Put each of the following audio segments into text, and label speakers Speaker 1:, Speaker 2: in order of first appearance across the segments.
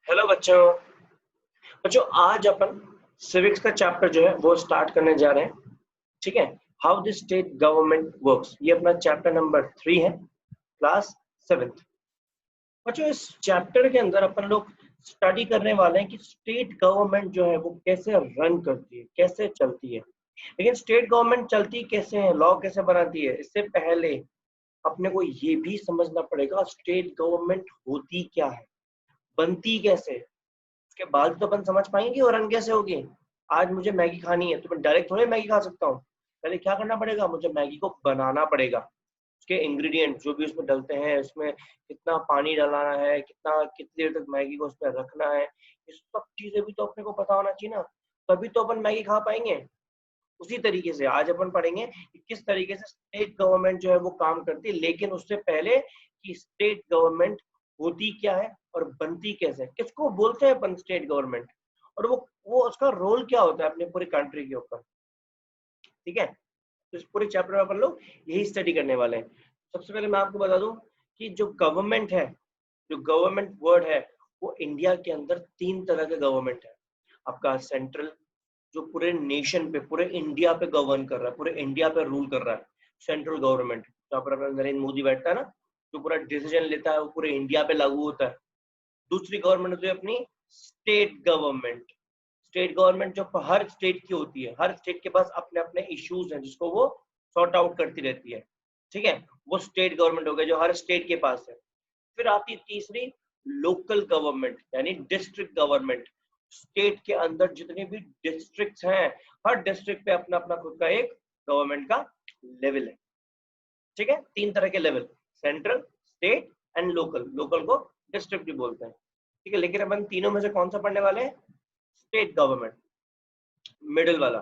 Speaker 1: Hello बच्चों। बच्चों आज अपन सिविक्स का चैप्टर जो है वो स्टार्ट करने जा रहे हैं। ठीक है, how the state government works, ये अपना चैप्टर नंबर 3 है, क्लास 7th। बच्चों इस चैप्टर के अंदर अपन लोग स्टडी करने वाले हैं कि स्टेट गवर्नमेंट जो है वो कैसे रन करती है, कैसे चलती है। लेकिन स्टेट गवर्नमेंट चलती कैसे है, लॉ कैसे बनाती है, इससे पहले अपने को ये भी समझना पड़ेगा स्टेट गवर्नमेंट होती क्या है, बनती कैसे। उसके बाद तो अपन समझ पाएंगे और रन कैसे होगी। आज मुझे मैगी खानी है तो मैं डायरेक्ट थोड़ी मैगी खा सकता हूँ। पहले क्या करना पड़ेगा, मुझे मैगी को बनाना पड़ेगा। उसके इंग्रेडिएंट जो भी उसमें डलते हैं, उसमें कितना पानी डालना है, कितनी देर तक मैगी को उसमें रखना है, ये सब चीजें भी तो अपने को पता होना चाहिए ना, तभी तो अपन मैगी खा पाएंगे। उसी तरीके से आज अपन पढ़ेंगे कि किस तरीके से स्टेट गवर्नमेंट जो है वो काम करती है। लेकिन उससे पहले कि स्टेट गवर्नमेंट होती क्या है और बनती कैसे, किसको बोलते हैं अपन स्टेट गवर्नमेंट, और वो उसका रोल क्या होता है अपने पूरी कंट्री के ऊपर। ठीक है, तो इस पूरे चैप्टर में अपन लोग यही स्टडी करने वाले हैं। सबसे पहले मैं आपको बता दूं कि जो गवर्नमेंट है, जो गवर्नमेंट वर्ड है, वो इंडिया के अंदर 3 तरह के गवर्नमेंट है। आपका सेंट्रल, जो पूरे नेशन पे, पूरे इंडिया पे गवर्न कर रहा है, पूरे इंडिया पे रूल कर रहा है, सेंट्रल गवर्नमेंट जहाँ पर अपना नरेंद्र मोदी बैठता है ना, जो पूरा डिसीजन लेता है वो पूरे इंडिया पे लागू होता है। दूसरी गवर्नमेंट होती है अपनी स्टेट गवर्नमेंट। स्टेट गवर्नमेंट जो हर स्टेट की होती है, हर स्टेट के पास अपने अपने इश्यूज हैं जिसको वो सॉर्ट आउट करती रहती है। ठीक है, वो स्टेट गवर्नमेंट हो गया जो हर स्टेट के पास है। फिर आती है तीसरी, लोकल गवर्नमेंट यानी डिस्ट्रिक्ट गवर्नमेंट। स्टेट के अंदर जितने भी डिस्ट्रिक्ट्स हैं, हर डिस्ट्रिक्ट पे अपना अपना खुद का एक गवर्नमेंट का लेवल है। ठीक है, 3 तरह के level, central, state and local. Local को डिस्ट्रिक्ट भी बोलते हैं। ठीक है, लेकिन अपन तीनों में से कौन सा पढ़ने वाले हैं, स्टेट गवर्नमेंट, मिडिल वाला,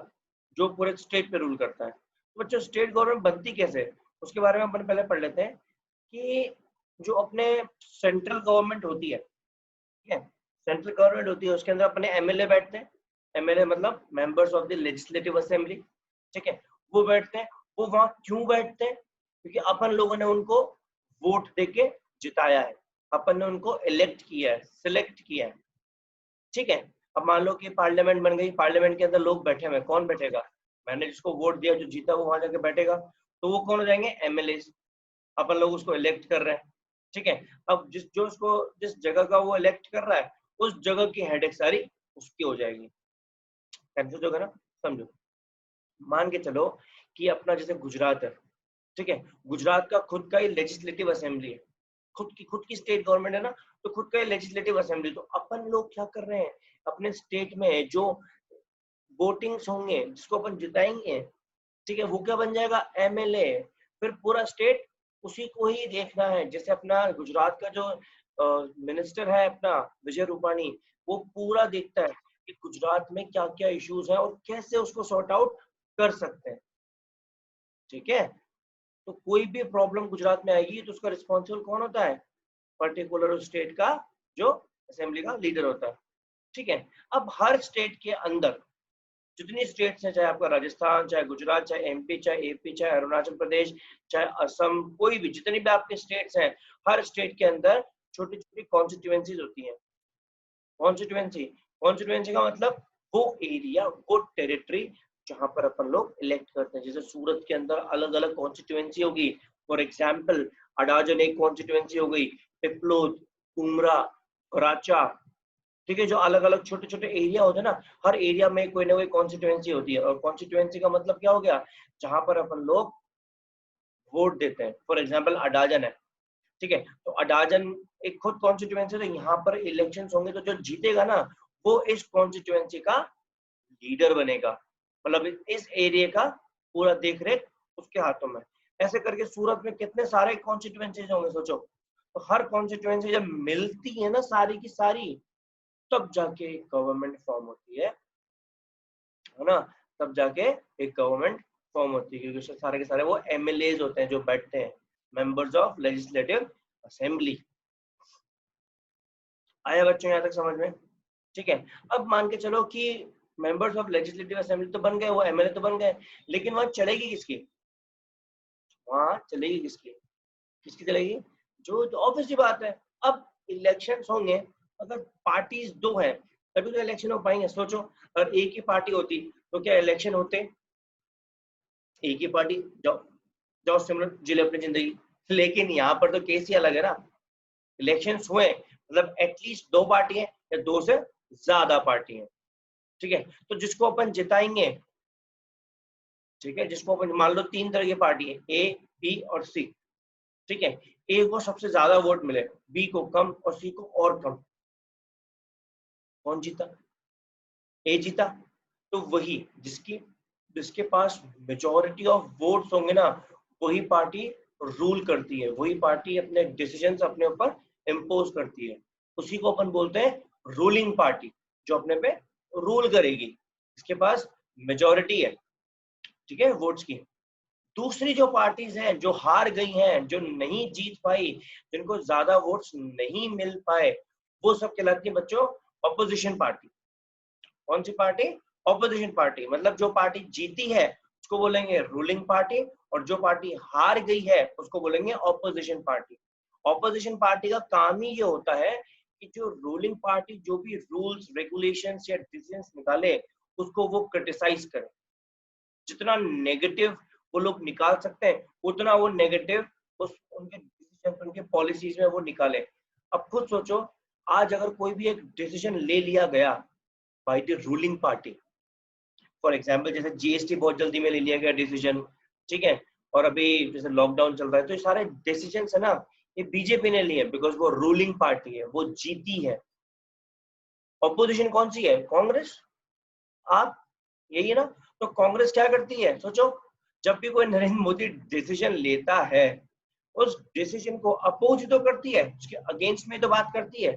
Speaker 1: जो पूरे स्टेट पे रूल करता है। तो बच्चों स्टेट गवर्नमेंट बनती कैसे है, उसके बारे में अपन पहले पढ़ लेते हैं कि जो अपने सेंट्रल गवर्नमेंट होती है, ठीक है, सेंट्रल गवर्नमेंट होती है, उसके अंदर अपने एमएलए बैठते हैं। एमएलए मतलब members of the legislative assembly. ठीक है, वो बैठते हैं। वो वहां क्यों बैठते हैं, क्योंकि अपन लोगों ने उनको वोट देके जिताया है, अपन ने उनको इलेक्ट किया है, सिलेक्ट किया है। ठीक है, अब मान लो कि पार्लियामेंट बन गई, पार्लियामेंट के अंदर लोग बैठे हुए, कौन बैठेगा, मैंने जिसको वोट दिया, जो जीता वो वहां जाके बैठेगा। तो वो कौन हो जाएंगे, एमएलए। अपन लोग उसको इलेक्ट कर रहे हैं। ठीक है, अब जिस जगह का वो इलेक्ट कर रहा है, उस जगह की हेडेक सारी उसकी हो जाएगी। कंफ्यूज होगा ना, समझो। मान के चलो कि अपना जैसे गुजरात है, ठीक है, गुजरात का खुद का ही लेजिस्लेटिव असेंबली है, खुद की स्टेट गवर्नमेंट है ना, तो खुद का ही लेजिस्लेटिव असेंबली। तो अपन लोग क्या कर रहे हैं, अपने स्टेट में जो वोटिंग्स होंगे, जिसको अपन जिताएंगे, ठीक है, वो क्या बन जाएगा, एमएलए। फिर पूरा स्टेट उसी को ही देखना है। जैसे अपना गुजरात का जो मिनिस्टर है अपना विजय रूपाणी, वो पूरा देखता है कि गुजरात में क्या क्या इश्यूज हैं और कैसे उसको सॉर्ट आउट कर सकते हैं। ठीक है, तो कोई भी प्रॉब्लम गुजरात में आएगी तो उसका रिस्पॉन्सिबल कौन होता है, पर्टिकुलर स्टेट का जो असेंबली का लीडर होता है। ठीक है, अब हर स्टेट के अंदर जितनी स्टेट्स हैं, चाहे आपका राजस्थान, चाहे गुजरात, चाहे एमपी, चाहे एपी, चाहे अरुणाचल प्रदेश, चाहे असम, कोई भी, जितनी भी आपके स्टेट्स हैं, हर स्टेट के अंदर छोटी छोटी कॉन्स्टिट्यूएंसीज होती हैं। कॉन्स्टिट्यूएंसी, कॉन्स्टिट्यूएंसी का मतलब वो एरिया, वो टेरिटरी जहां पर अपन लोग इलेक्ट करते हैं। जैसे सूरत के अंदर अलग अलग कॉन्स्टिट्यूएंसी होगी, फॉर एग्जाम्पल अडाजन एक कॉन्स्टिट्यूएंसी हो गई, पिपलोद, उमरा, कराचा। ठीक है, जो अलग अलग छोटे छोटे एरिया होते हैं ना, हर एरिया में कोई ना कोई कॉन्स्टिट्यूएंसी होती है। और कॉन्स्टिट्यूएंसी का मतलब क्या हो गया, जहां पर अपन लोग वोट देते हैं। फॉर एग्जाम्पल अडाजन है, ठीक है, तो अडाजन एक खुद कॉन्स्टिट्यूएंसी है, तो यहाँ पर इलेक्शन होंगे तो जो जीतेगा ना, वो इस कॉन्स्टिट्यूएंसी का लीडर बनेगा। मतलब इस एरिया का पूरा देख रेख उसके हाथों में। ऐसे करके सूरत में कितने सारे कॉन्स्टिट्यूएंसीज होंगे सोचो। तो हर कॉन्स्टिट्यूएंसी जब मिलती है ना सारी की सारी, तब जाके एक गवर्नमेंट फॉर्म होती है ना, तब जाके एक गवर्नमेंट फॉर्म होती है। क्योंकि सारे के सारे वो एमएलए होते हैं जो बैठते हैं, मेंबर्स ऑफ लेजिस्लेटिव असेंबली। आया बच्चों यहाँ तक समझ में। ठीक है, अब मान के चलो कि मेंबर्स ऑफ लेजिस्लेटिव असेंबली तो बन गए, वो एमएलए तो बन गए, लेकिन वहां चलेगी किसकी, वहां चलेगी किसकी, किसकी चलेगी, जो ऑब्वियस सी बात है। अब इलेक्शंस होंगे, अगर पार्टीज दो हैं तभी तो इलेक्शन हो पाएंगे। सोचो अगर एक ही पार्टी होती तो क्या इलेक्शन होते? एक ही पार्टी, जाओ जाओ सिमरन जी ले अपनी जिंदगी। लेकिन यहाँ पर तो केस ही अलग है ना, इलेक्शन हुए मतलब एटलीस्ट दो पार्टी है या दो से ज्यादा पार्टी है, ठीक है। तो जिसको अपन जिताएंगे, ठीक है, जिसको अपन मान लो तीन तरह की पार्टी है, ए बी और सी, ठीक है। ए को सबसे ज्यादा वोट मिले, बी को कम और सी को और कम, कौन जीता? ए जीता। तो वही जिसकी जिसके पास मेजोरिटी ऑफ वोट्स होंगे ना, वही पार्टी रूल करती है, वही पार्टी अपने डिसीजंस अपने ऊपर इम्पोज करती है। उसी को अपन बोलते हैं रूलिंग पार्टी, जो अपने पे रूल करेगी, इसके पास मेजोरिटी है, ठीक है, वोट्स की। दूसरी जो पार्टीज हैं जो हार गई हैं, जो नहीं जीत पाई, जिनको ज्यादा वोट्स नहीं मिल पाए, वो सब कहलाती है बच्चों ऑपोजिशन पार्टी। कौन सी पार्टी? Opposition party. मतलब जो पार्टी जीती है उसको बोलेंगे रूलिंग पार्टी, और जो पार्टी हार गई है उसको बोलेंगे ऑपोजिशन पार्टी। ऑपोजिशन पार्टी का काम ही ये होता है कि जो रूलिंग पार्टी जो भी रूल्स रेगुलेशंस या डिसीजंस निकाले उसको वो क्रिटिसाइज करे। जितना नेगेटिव वो लोग निकाल सकते हैं उतना वो नेगेटिव उस उनके डिसीजन उनके पॉलिसीज में वो निकाले। अब खुद सोचो, आज अगर कोई भी एक डिसीजन ले लिया गया by the ruling party, for example जैसे जीएसटी बहुत जल्दी में ले लिया गया डिसीजन, ठीक है, और अभी जैसे लॉकडाउन चल रहा है, तो ये सारे डिसीजन है ना, ये बीजेपी ने लिए बिकॉज वो रूलिंग पार्टी है, वो जीती है। ऑपोजिशन कौन सी है? कांग्रेस, आप, यही है ना। तो कांग्रेस क्या करती है? सोचो, जब भी कोई नरेंद्र मोदी डिसीजन लेता है, उस डिसीजन को अपोज तो करती है, उसके अगेंस्ट में तो बात करती है,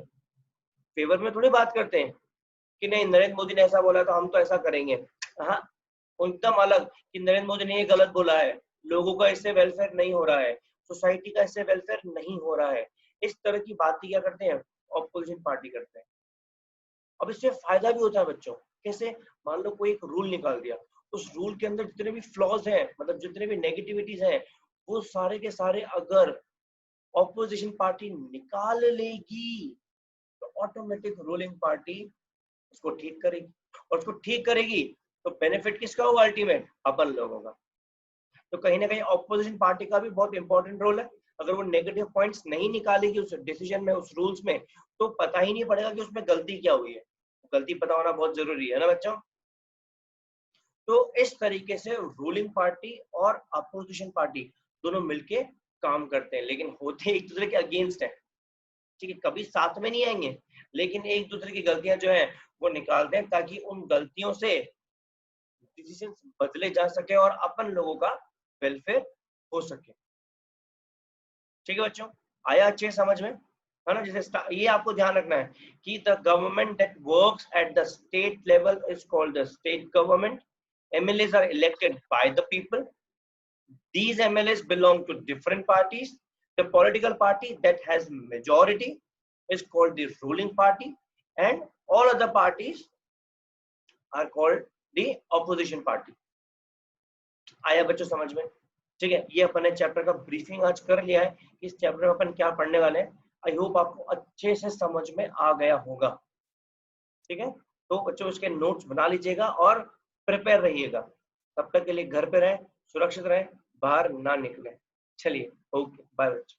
Speaker 1: फेवर में थोड़ी बात करते हैं कि नहीं नरेंद्र मोदी ने ऐसा बोला तो हम तो ऐसा करेंगे। हाँ, एकदम अलग कि नरेंद्र मोदी ने ये गलत बोला है, लोगों का इससे वेलफेयर नहीं हो रहा है, सोसाइटी का इससे वेलफेयर नहीं हो रहा है, इस तरह की बातें क्या करते हैं? ऑपोजिशन पार्टी करते हैं। अब इससे फायदा भी होता है बच्चों, कैसे? मान लो कोई एक रूल निकाल दिया, उस रूल के अंदर जितने भी फ्लॉज हैं, मतलब जितने भी नेगेटिविटीज हैं, वो सारे के सारे अगर ऑपोजिशन पार्टी निकाल लेगी तो ऑटोमेटिक रूलिंग पार्टी उसको ठीक करेगी, और उसको ठीक करेगी तो बेनिफिट किसका होगा? अल्टीमेट अपन लोगों का। तो कहीं ना कहीं ऑपोजिशन पार्टी का भी बहुत इंपॉर्टेंट रोल है। अगर वो नेगेटिव पॉइंट्स नहीं निकालेगी उस डिसीजन में, उस रूल्स में, तो पता ही नहीं पड़ेगा कि उसमें गलती क्या हुई है। गलती पता होना बहुत जरूरी है ना बच्चों। तो इस तरीके से रूलिंग पार्टी और अपोजिशन पार्टी दोनों मिलके काम करते हैं, लेकिन होते एक दूसरे के अगेंस्ट है, ठीक है, कभी साथ में नहीं आएंगे, लेकिन एक दूसरे की गलतियां जो है वो निकालते हैं ताकि उन गलतियों से डिसीजन बदले जा सके और अपन लोगों का वेलफेयर हो सके। ठीक है बच्चों, आया अच्छे समझ में, है ना। जैसे ये आपको ध्यान रखना है कि the government that works at the state level is called the state government. MLAs are elected by the people. These MLAs belong to different parties. The political party that has majority is called the ruling party, and all other parties are called the opposition party. आया बच्चों समझ में? ठीक है, ये अपन ने chapter का briefing आज कर लिया है कि इस चैप्टर में अपन क्या पढ़ने वाले हैं। आई होप आपको अच्छे से समझ में आ गया होगा। ठीक है, तो बच्चों इसके नोट्स बना लीजिएगा और प्रिपेयर रहिएगा। तब तक के लिए घर पे रहें, सुरक्षित रहें, बाहर ना निकलें। चलिए, ओके, बाय बच्चों।